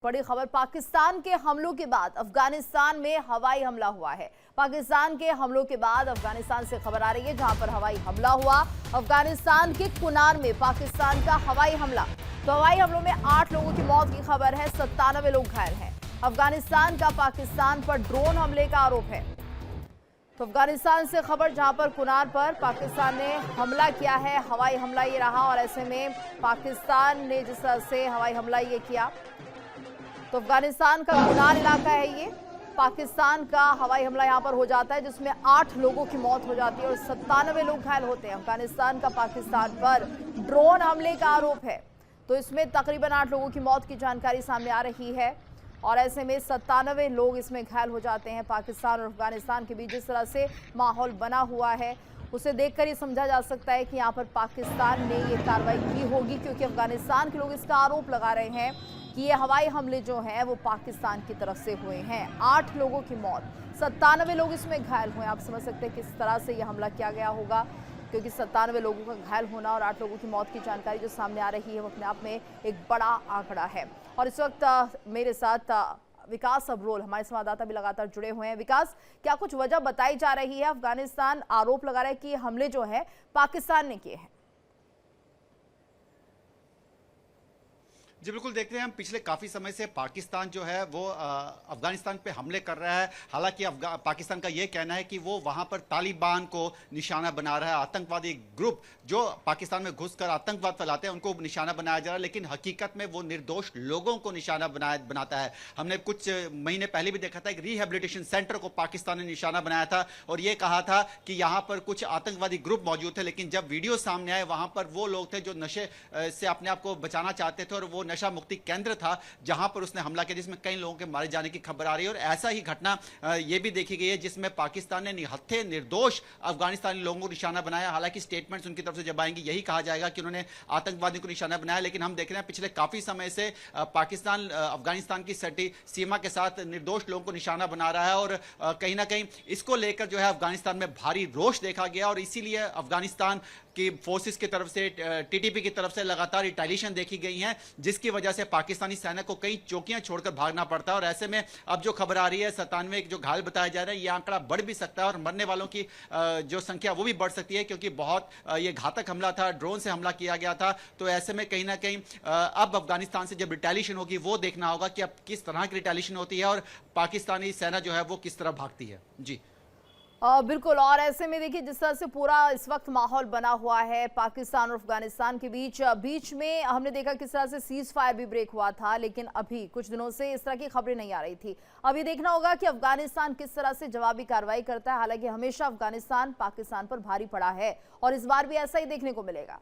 बड़ी खबर, पाकिस्तान के हमलों के बाद अफगानिस्तान में हवाई हमला हुआ है। पाकिस्तान के हमलों के बाद अफगानिस्तान से खबर आ रही है, जहां पर हवाई हमला हुआ। अफगानिस्तान के कुनार में पाकिस्तान का हवाई हमला। तो हवाई हमलों में 8 लोगों की मौत की खबर है, 97 लोग घायल हैं। अफगानिस्तान का पाकिस्तान पर ड्रोन हमले का आरोप है। तो अफगानिस्तान से खबर, जहां पर कुनार पर पाकिस्तान ने हमला किया है, हवाई हमला ये रहा। और ऐसे में पाकिस्तान ने जिस तरह से हवाई हमला ये किया, तो अफगानिस्तान का कुनार इलाका है ये, पाकिस्तान का हवाई हमला यहां पर हो जाता है, जिसमें 8 लोगों की मौत हो जाती है और 97 लोग घायल होते हैं। अफगानिस्तान का पाकिस्तान पर ड्रोन हमले का आरोप है। तो इसमें तकरीबन 8 लोगों की मौत की जानकारी सामने आ रही है और ऐसे में 97 लोग इसमें घायल हो जाते हैं। पाकिस्तान और अफगानिस्तान के बीच जिस तरह से माहौल बना हुआ है, उसे देखकर ये समझा जा सकता है कि यहाँ पर पाकिस्तान ने ये कार्रवाई की होगी, क्योंकि अफगानिस्तान के लोग इसका आरोप लगा रहे हैं कि ये हवाई हमले जो हैं वो पाकिस्तान की तरफ से हुए हैं। 8 लोगों की मौत, 97 लोग इसमें घायल हुए। आप समझ सकते हैं किस तरह से ये हमला किया गया होगा, क्योंकि 97 लोगों का घायल होना और 8 लोगों की मौत की जानकारी जो सामने आ रही है वो अपने आप में एक बड़ा आंकड़ा है। और इस वक्त मेरे साथ विकास अब्रोल, हमारे संवाददाता, भी लगातार जुड़े हुए हैं। विकास, क्या कुछ वजह बताई जा रही है? अफगानिस्तान आरोप लगा रहा है कि ये हमले जो है पाकिस्तान ने किए हैं। जी बिल्कुल, देखते हैं हम पिछले काफ़ी समय से पाकिस्तान जो है वो अफगानिस्तान पे हमले कर रहा है। हालांकि पाकिस्तान का ये कहना है कि वो वहाँ पर तालिबान को निशाना बना रहा है, आतंकवादी ग्रुप जो पाकिस्तान में घुसकर आतंकवाद फैलाते हैं उनको निशाना बनाया जा रहा है, लेकिन हकीकत में वो निर्दोष लोगों को निशाना बनाता है। हमने कुछ महीने पहले भी देखा था, एक रिहेबिलिटेशन सेंटर को पाकिस्तान ने निशाना बनाया था और ये कहा था कि यहाँ पर कुछ आतंकवादी ग्रुप मौजूद थे, लेकिन जब वीडियो सामने आए वहाँ पर वो लोग थे जो नशे से अपने आप को बचाना चाहते थे और वो नशा मुक्ति केंद्र था जहां पर उसने हमला किया, जिसमें कई लोगों के मारे जाने की खबर आ रही है। और ऐसा ही घटना यह भी देखी गई है जिसमें पाकिस्तान ने निहत्थे निर्दोष अफगानिस्तानी लोगों को निशाना बनाया। हालांकि स्टेटमेंट्स उनकी तरफ से जब आएंगे यही कहा जाएगा कि उन्होंने आतंकवादियों को निशाना बनाया, लेकिन हम देख रहे हैं पिछले काफी समय से पाकिस्तान अफगानिस्तान की सटी सीमा के साथ निर्दोष लोगों को निशाना बना रहा है और कहीं ना कहीं इसको लेकर जो है अफगानिस्तान में भारी रोष देखा गया और इसीलिए अफगानिस्तान की फोर्सेस की तरफ से, टीटीपी की तरफ से लगातार रिटेलिएशन देखी गई है, जिसकी वजह से पाकिस्तानी सेना को कई चौकियां छोड़कर भागना पड़ता है। और ऐसे में अब जो खबर आ रही है 97 जो घायल बताया जा रहा है, यह आंकड़ा बढ़ भी सकता है और मरने वालों की जो संख्या वो भी बढ़ सकती है, क्योंकि बहुत ये घातक हमला था, ड्रोन से हमला किया गया था। तो ऐसे में कहीं ना कहीं अब अफगानिस्तान से जब रिटेलिएशन होगी वो देखना होगा कि अब किस तरह की रिटेलिएशन होती है और पाकिस्तानी सेना जो है वो किस तरह भागती है। जी बिल्कुल। और ऐसे में देखिए जिस तरह से पूरा इस वक्त माहौल बना हुआ है पाकिस्तान और अफगानिस्तान के बीच में हमने देखा किस तरह से सीज फायर भी ब्रेक हुआ था, लेकिन अभी कुछ दिनों से इस तरह की खबरें नहीं आ रही थी। अब ये देखना होगा कि अफगानिस्तान किस तरह से जवाबी कार्रवाई करता है। हालांकि हमेशा अफगानिस्तान पाकिस्तान पर भारी पड़ा है और इस बार भी ऐसा ही देखने को मिलेगा।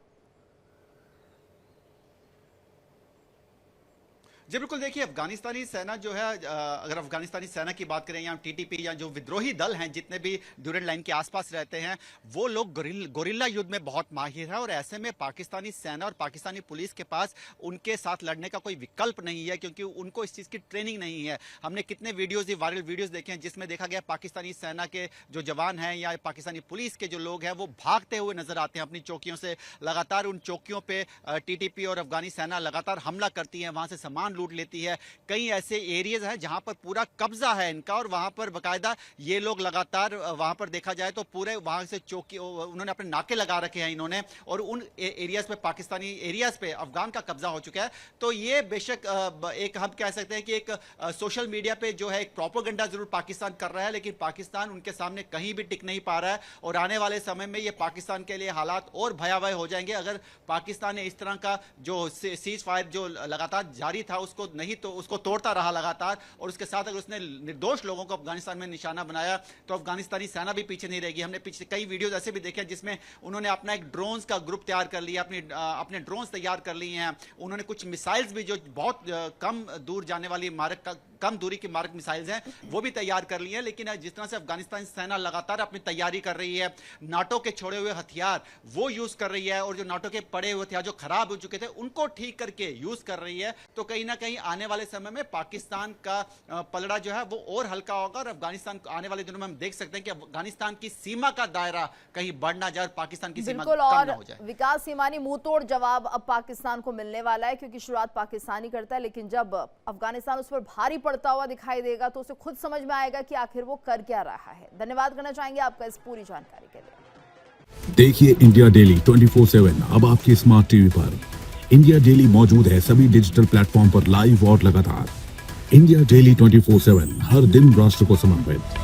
जी बिल्कुल, देखिए अफगानिस्तानी सेना जो है, अगर अफगानिस्तानी सेना की बात करें या टीटीपी या जो विद्रोही दल हैं जितने भी ड्यूरेंट लाइन के आसपास रहते हैं, वो लोग गोरिल्ला युद्ध में बहुत माहिर है और ऐसे में पाकिस्तानी सेना और पाकिस्तानी पुलिस के पास उनके साथ लड़ने का कोई विकल्प नहीं है, क्योंकि उनको इस चीज़ की ट्रेनिंग नहीं है। हमने कितने वीडियोज़, वायरल वीडियोज़ देखे हैं जिसमें देखा गया पाकिस्तानी सेना के जो जवान हैं या पाकिस्तानी पुलिस के जो लोग हैं वो भागते हुए नजर आते हैं अपनी चौकियों से। लगातार उन चौकियों पर टीटीपी और अफगानी सेना लगातार हमला करती है, वहाँ से सामान लूट लेती है। कई ऐसे एरियाज हैं जहां पर पूरा कब्जा है इनका और वहां पर बकायदा ये लोग लगातार, वहां पर देखा जाए तो पूरे वहां से चौकी उन्होंने अपने नाके लगा रखे हैं इन्होंने, और उन एरियाज पे, पाकिस्तानी एरियाज पे अफगान का कब्जा हो चुका है। तो ये बेशक एक हम कह सकते हैं कि एक सोशल मीडिया पे जो है एक प्रोपेगेंडा जरूर पाकिस्तान कर रहा है, लेकिन पाकिस्तान उनके सामने कहीं भी टिक नहीं पा रहा है और आने वाले समय में ये पाकिस्तान के लिए हालात और भयावह हो जाएंगे अगर पाकिस्तान ने इस तरह का जो सीज फायर जो लगातार जारी था उसको नहीं तो उसको तोड़ता रहा लगातार, और उसके साथ अगर उसने निर्दोष लोगों को अफगानिस्तान में निशाना बनाया तो अफगानिस्तानी सेना भी पीछे नहीं रहेगी। हमने पीछे कई वीडियोस ऐसे भी देखे जिसमें उन्होंने अपना एक ड्रोन्स का ग्रुप तैयार कर लिया, अपने ड्रोन्स तैयार कर लिए हैं। उन्होंने कुछ मिसाइल्स भी जो बहुत कम दूर जाने वाली मारक कम दूरी की मारक मिसाइल्स हैं वो भी तैयार कर ली हैं। लेकिन जिस तरह से अफगानिस्तान सेना लगातार अपनी तैयारी कर रही है, नाटो के छोड़े हुए हथियार वो यूज कर रही है और जो नाटो के पड़े हुए हथियार जो खराब हो चुके थे उनको ठीक करके यूज कर रही है, तो कहीं ना कहीं आने वाले समय में पाकिस्तान का पलड़ा जो है वो और हल्का होगा। और अफगानिस्तान आने वाले दिनों में हम देख सकते हैं कि अफगानिस्तान की सीमा का दायरा कहीं बढ़ ना जाए और पाकिस्तान की सीमा बिल्कुल। कम और ना हो जाए। विकास सीमानी मुंह तोड़ जवाब अब पाकिस्तान को मिलने वाला है, क्योंकि शुरुआत पाकिस्तानी करता है, लेकिन जब अफगानिस्तान उस पर भारी पड़ता हुआ दिखाई देगा तो उसे खुद समझ में आएगा कि आखिर वो कर क्या रहा है। धन्यवाद करना चाहेंगे आपका इस पूरी जानकारी के लिए। देखिए इंडिया डेली 24/7 अब आपके स्मार्ट टीवी पर। इंडिया डेली मौजूद है सभी डिजिटल प्लेटफॉर्म पर लाइव और लगातार। इंडिया डेली 24/7 हर दिन राष्ट्र को समर्पित।